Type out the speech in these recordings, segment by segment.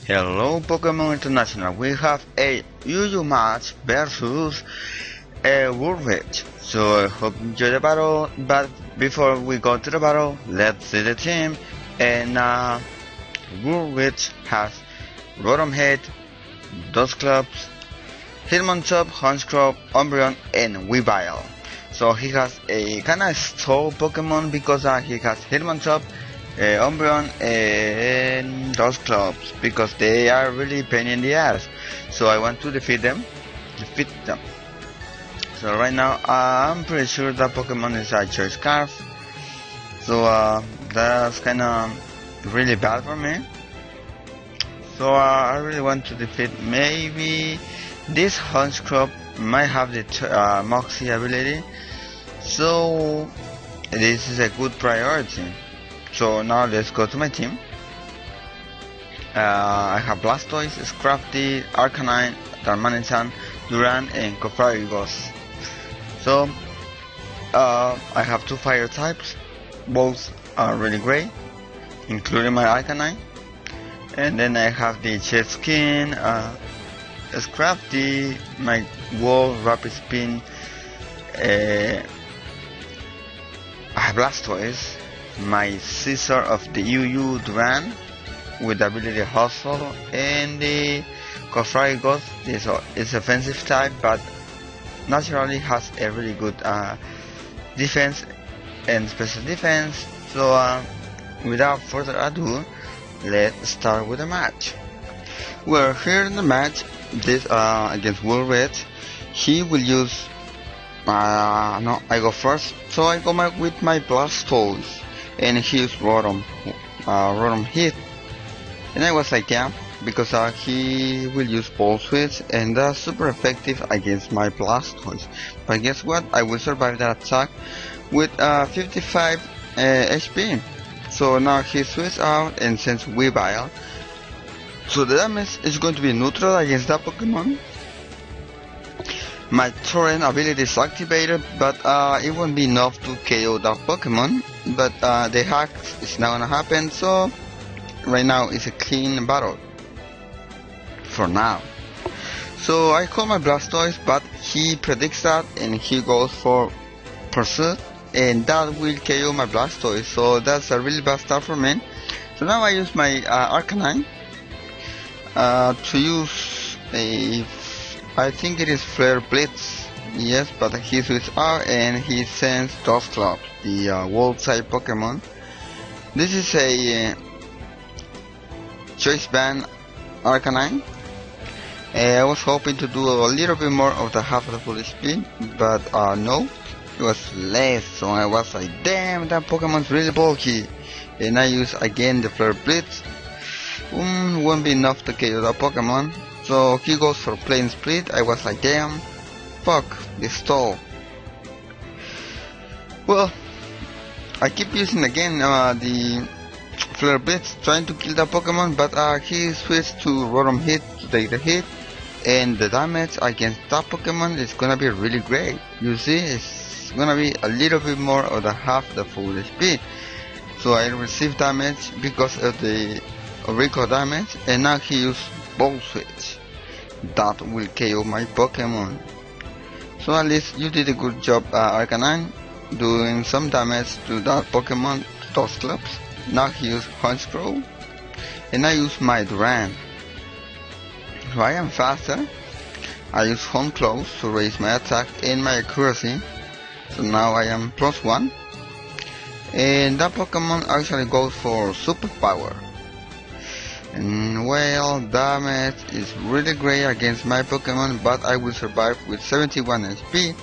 Hello Pokemon International, we have a Yu match versus a Woolridge. So I hope you enjoy the battle, but before we go to the battle, let's see the team. And Woolridge has Rotom Head, Dusclops, Hitmonchan, Honchkrow, Umbreon, and Weavile. So he has a kinda stall Pokemon because he has Hitmonchan, Umbreon and Dusclops because they are really pain in the ass. So I want to defeat them. So right now I'm pretty sure that Pokemon is a Choice Scarf. So that's kinda really bad for me. So I really want to defeat maybe this Honchkrow might have the Moxie ability. So this is a good priority. So now let's go to my team. I have Blastoise, Scrafty, Arcanine, Darmanitan, Duran, and Cofragos. So I have two fire types. Both are really great, including my Arcanine. And then I have the Cheskin, Scrafty, my Wall, Rapid Spin, I have Blastoise, my Scissor of the UU Duran with the ability Hustle, and the Cofragos is offensive type but naturally has a really good defense and special defense. So without further ado, let's start with the match. We're here in the match this against Woolridge. He will use no, I go first, so I go with my Blastoise, and he used Rotom Hit, and I was like, yeah, because he will use Ball Switch, and that's super effective against my Blastoise. But guess what? I will survive that attack with 55 HP. So now he switches out and sends Weavile. So the damage is going to be neutral against that Pokemon. My Torrent ability is activated, but it won't be enough to KO that Pokemon. But the hack is not gonna happen, so right now it's a clean battle. For now. So I call my Blastoise, but he predicts that and he goes for Pursuit, and that will KO my Blastoise, so that's a really bad start for me. So now I use my Arcanine to use a, I think it is Flare Blitz, yes, but he switches out and he sends Dusclops, the Wall type Pokemon. This is a Choice Band Arcanine. I was hoping to do a little bit more of the half of the full speed, but no, it was less, so I was like, damn, that Pokemon's really bulky. And I use again the Flare Blitz. Won't be enough to KO that Pokemon, so he goes for Plane Split. I was like, damn, fuck, this stall. Well, I keep using again the Flare Blitz, trying to kill that Pokemon, but he switched to Rotom Hit to take the hit, and the damage against that Pokemon is gonna be really great. You see, it's gonna be a little bit more of the half the full HP. So I receive damage because of the Rico damage, and now he used Ball Switch. That will KO my Pokemon. So at least you did a good job, Arcanine, doing some damage to that Pokemon, Dusclops. Now he used Honchkrow, and I use my Duran. So I am faster. I use Home Close to raise my attack and my accuracy. So now I am +1. And that Pokemon actually goes for Superpower. And well, damage is really great against my Pokemon, but I will survive with 71 HP.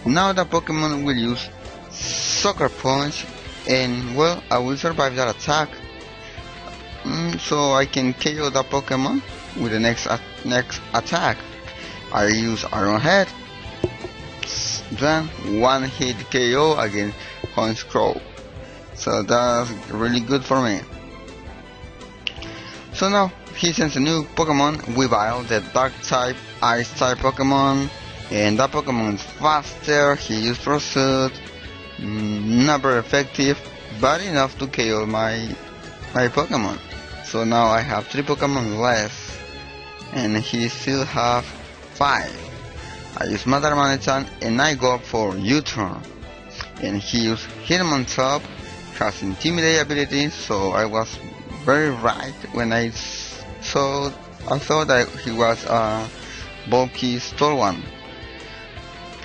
Now the Pokemon will use Sucker Punch, and well, I will survive that attack. So I can KO that Pokemon with the next attack. I use Iron Head, then one hit KO against Honchkrow. So that's really good for me. So now he sends a new Pokemon, Weavile, the Dark type, Ice type Pokemon, and that Pokemon is faster. He used Pursuit, not very effective, but enough to KO my Pokemon. So now I have 3 Pokemon less, and he still have 5. I use my Darmanitan and I go for U-turn, and he used Hitmontop, has Intimidate ability, so I was very right when I thought that he was a bulky Stole one.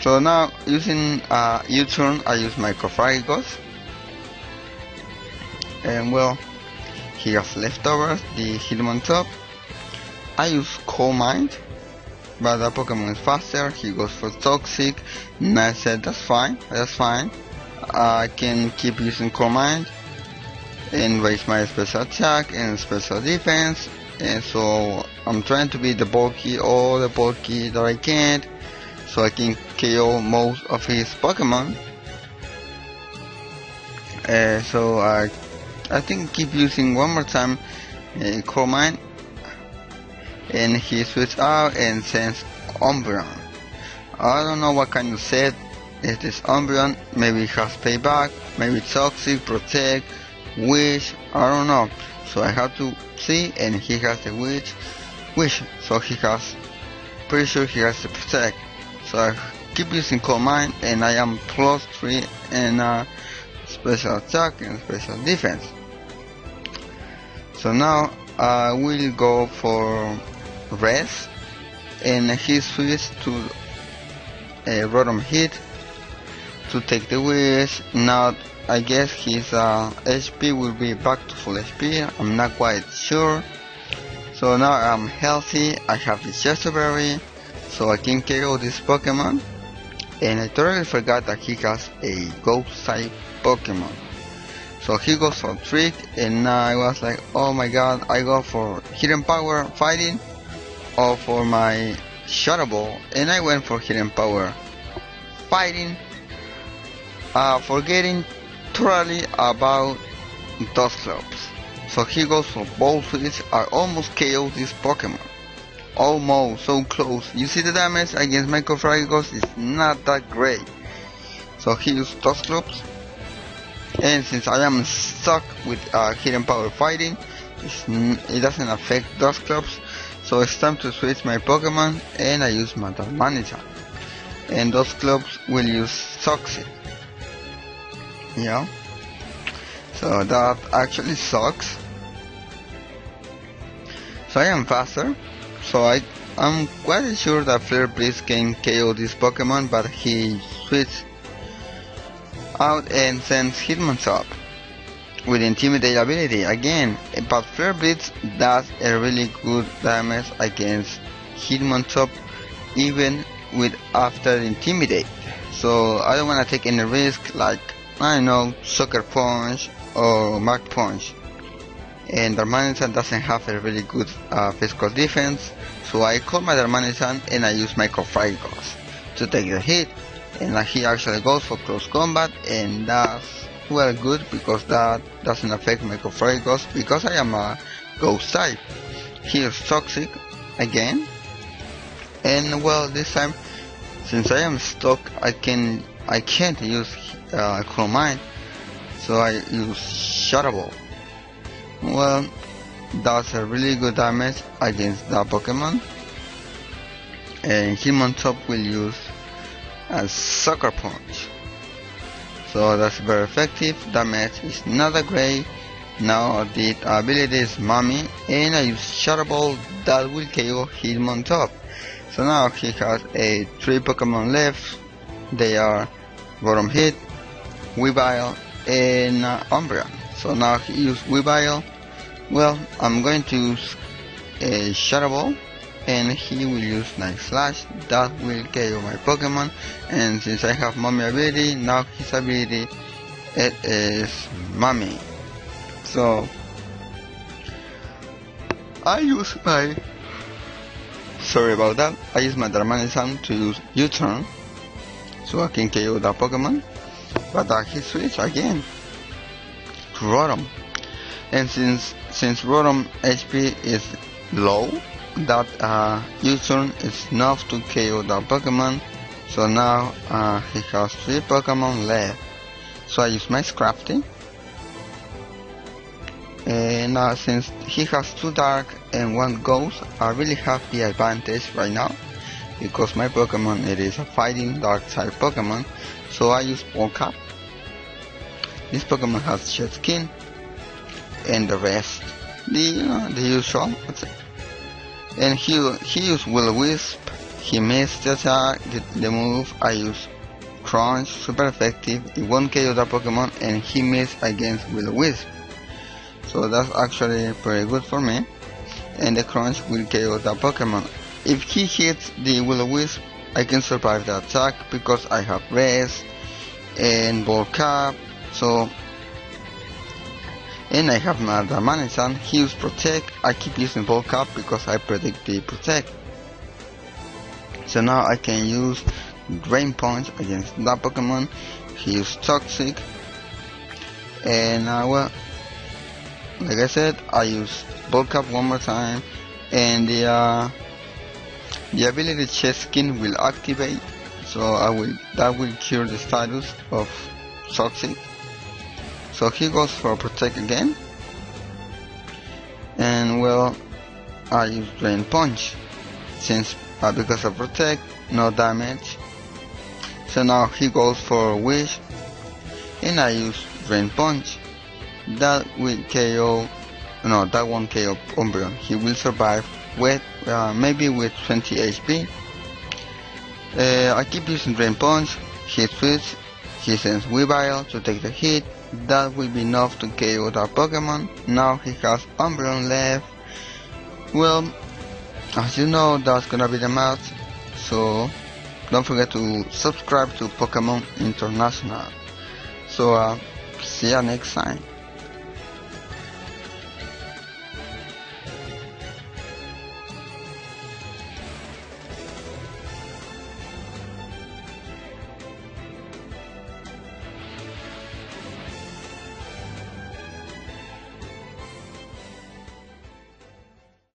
So now using U-turn, I use my Cofragos, and well, he has leftovers, the Hitmontop. I use Cold Mind, but the Pokemon is faster. He goes for Toxic, and I said that's fine. I can keep using Cold Mind and raise my special attack and special defense, and so I'm trying to be all the bulky that I can, so I can KO most of his Pokemon. So I think keep using one more time Cold Mind, and he switched out and sends Umbreon. I don't know what kind of set it is Umbreon. Maybe it has Payback, maybe Toxic, Protect, Wish, I don't know. So I have to see, and he has the Wish, so he has, pretty sure he has the Protect. So I keep using Cold Mind, and I am +3 in special attack and special defense. So now I will go for Rest, and he switched to Rotom Hit to take the Wish. Now I guess his HP will be back to full HP, I'm not quite sure. So now I'm healthy, I have the Chesterberry, so I can KO this Pokemon. And I totally forgot that he has a Ghost type Pokemon. So he goes for Trick, and now I was like, oh my god, I go for Hidden Power Fighting or for my Shadow Ball, and I went for Hidden Power Fighting, forgetting totally about Dusclops. So he goes for Ball Switch. I almost KO this Pokemon. Almost, so close. You see the damage against my Cofragos is not that great. So he used Dusclops, and since I am stuck with Hidden Power Fighting, it doesn't affect Dusclops. So it's time to switch my Pokemon, and I use my Darmanitan. And Dusclops will use Toxic. Yeah. So that actually sucks. So I am faster. So I'm quite sure that Flare Blitz can KO this Pokemon, but he switched out and sends Hitmontop with Intimidate ability again. But Flare Blitz does a really good damage against Hitmontop even with after Intimidate. So I don't want to take any risk like, I don't know, Sucker Punch or Mach Punch. And Darmanitan doesn't have a really good physical defense, so I call my Darmanitan and I use my Cofragos to take the hit, and he actually goes for close combat, and that's well good because that doesn't affect my Cofragos because I am a Ghost type. He is Toxic again, and well, this time since I am stuck, I can't use Cold Mind, so I use Shadow Ball. Well, that's a really good damage against that Pokemon, and Hitmontop will use a Sucker Punch, so that's very effective. Damage is not that great. Now the ability is Mummy, and I use Shadow Ball that will KO Hitmontop. So now he has 3 Pokemon left. They are Rotom Hit, Weavile, and Umbreon. So now he used Weavile. Well, I'm going to use a Shadow Ball, and he will use Night Slash. That will KO my Pokemon. And since I have Mummy ability, now his ability it is Mummy. So I use my Darmanitan to use U-turn, so I can KO that Pokemon. But he switched again to Rotom, and since Rotom HP is low, that U-turn is enough to KO that Pokemon. So now he has 3 Pokemon left. So I use my Scrafty, And now since he has 2 dark and 1 ghost, I really have the advantage right now, because my Pokemon, it is a fighting dark type Pokemon, so I use Bulk Up. This Pokemon has Shed Skin, and the rest, the usual, that's it. And he used Will-O-Wisp, he missed the attack, the move. I use Crunch, super effective, it won't KO the Pokemon, and he missed against Will-O-Wisp. So that's actually pretty good for me, and the Crunch will KO the Pokemon. If he hits the Will-O-Wisp, I can survive the attack because I have Rest and Bulk Up, so, and I have the Manisan. He used Protect, I keep using Bulk Up because I predict the Protect. So now I can use Drain Punch against that Pokemon. He used Toxic, and well, like I said, I use Bulk Up one more time, and the ability Chest Skin will activate, so that will cure the status of Toxic. So he goes for Protect again, and well, I use Drain Punch since because of Protect, no damage. So now he goes for Wish, and I use Drain Punch. That will KO, no, that won't KO Umbreon. He will survive with maybe with 20 HP. I keep using Drain Punch. He switches, he sends Weavile to take the hit. That will be enough to KO that Pokemon. Now he has Umbreon left. Well, as you know, that's gonna be the match. So don't forget to subscribe to Pokemon International. So see ya next time.